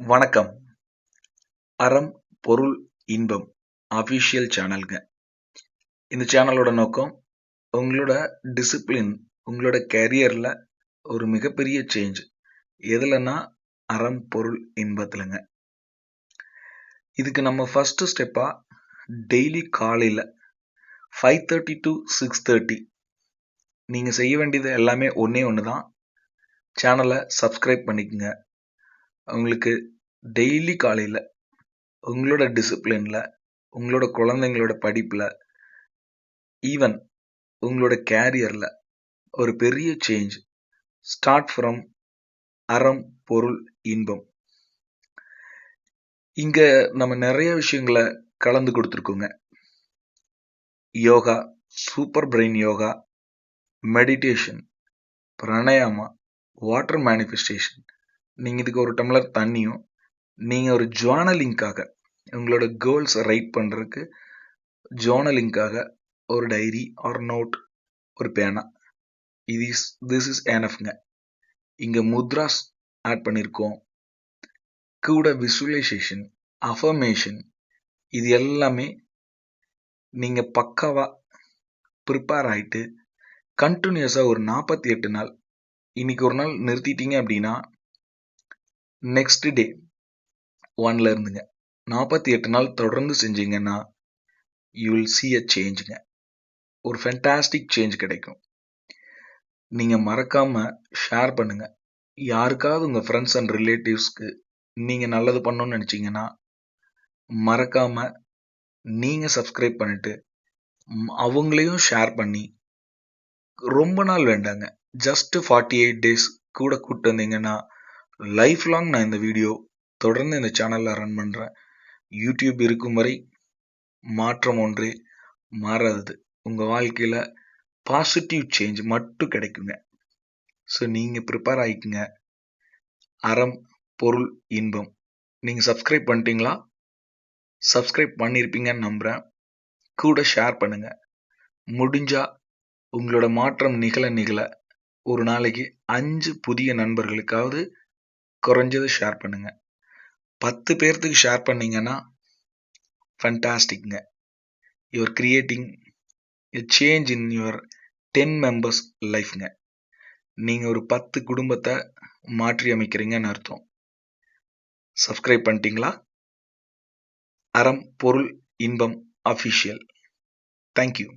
வணக்கம். அறம், பொருள், இன்பம் அஃபிஷியல் சேனல்ங்க. இந்த சேனலோட நோக்கம் உங்களோட டிசிப்ளின், உங்களோட கேரியர்ல ஒரு மிகப்பெரிய சேஞ்ச் எதுலன்னா அறம், பொருள், இன்பத்துலங்க. இதுக்கு நம்ம ஃபர்ஸ்ட் ஸ்டெப்பா டெய்லி காலையில 5:30 to 6:30 நீங்க செய்ய வேண்டியது எல்லாமே ஒண்ணே ஒண்ணுதான். சேனலை சப்ஸ்கிரைப் பண்ணிக்கங்க. உங்களுக்கு டெய்லி காலையில உங்களோட டிசிப்ளின்ல, உங்களோட குழந்தைங்களோட படிப்புல, ஈவன் உங்களோட கேரியர்ல ஒரு பெரிய சேஞ்ச் ஸ்டார்ட் ஃப்ரம் அறம், பொருள், இன்பம். இங்க நம்ம நிறைய விஷயங்களை கலந்து கொடுத்துருக்கோங்க. Yoga, super brain yoga, meditation, pranayama, water manifestation. நீங்க இதுக்கு ஒரு டம்ளர் தண்ணியும், நீங்க ஒரு ஜர்னலிங்காக உங்களோட கோல்ஸ் ரைட் பண்றதுக்கு ஜர்னலிங்காக ஒரு டைரி ஆர் நோட், ஒரு பேனா, திஸ் இஸ் எனஃப்ங்க. இங்க முத்ராஸ் ஆட் பண்ணியிருக்கோம். கூட விசுவலைசேஷன், அஃபர்மேஷன், இது எல்லாமே நீங்க பக்காவா ப்ரிப்பேர் ஆயிட்டு கண்டினியூஸா ஒரு 48 நாள், இன்னைக்கு ஒரு நாள் நிறுத்திட்டீங்க அப்படின்னா நெக்ஸ்ட் டே 1ல இருந்துங்க 48 நாள் தொடர்ந்து செஞ்சீங்கன்னா யூ வில் see a சேஞ்சுங்க. ஒரு ஃபென்டாஸ்டிக் சேஞ்ச் கிடைக்கும். நீங்க மறக்காம ஷேர் பண்ணுங்க. யாருக்காவது உங்க ஃப்ரெண்ட்ஸ் அண்ட் ரிலேட்டிவ்ஸ்க்கு நீங்க நல்லது பண்ணணும்னு நினைச்சீங்கன்னா மறக்காம நீங்க சப்ஸ்கிரைப் பண்ணிட்டு அவங்களையும் ஷேர் பண்ணி, ரொம்ப நாள் வேண்டாங்க, ஜஸ்ட் 48 days கூட கூட்டு வந்தீங்கன்னா லைஃப் லாங் நான் இந்த வீடியோ தொடர்ந்து இந்த சேனல்ல ரன் பண்றேன். யூடியூப் இருக்கும் வரை மாற்றம் ஒன்றே மாறாதது. உங்க வாழ்க்கையில பாசிட்டிவ் சேஞ்ச் மட்டும் கிடைக்குங்க. ஸோ நீங்க ப்ரிப்பேர் ஆயிக்குங்க. அறம், பொருள், இன்பம். நீங்க சப்ஸ்கிரைப் பண்ணிட்டீங்களா? சப்ஸ்கிரைப் பண்ணியிருப்பீங்கன்னு நம்புறேன். கூட ஷேர் பண்ணுங்க. முடிஞ்சா உங்களோட மாற்றம் நிகழ ஒரு நாளைக்கு 5 புதிய நண்பர்களுக்காவது குறைஞ்சது ஷேர் பண்ணுங்க. 10 பேர்த்துக்கு ஷேர் பண்ணீங்கன்னா ஃபண்டாஸ்டிக்ங்க. You're creating a change in your 10 members லைஃப்ங்க. நீங்க ஒரு 10 குடும்பத்தை மாற்றி அமைக்கிறீங்கன்னு அர்த்தம். சப்ஸ்கிரைப் பண்ணிட்டீங்களா? அறம், பொருள், இன்பம் அஃபிஷியல். தேங்க்யூ.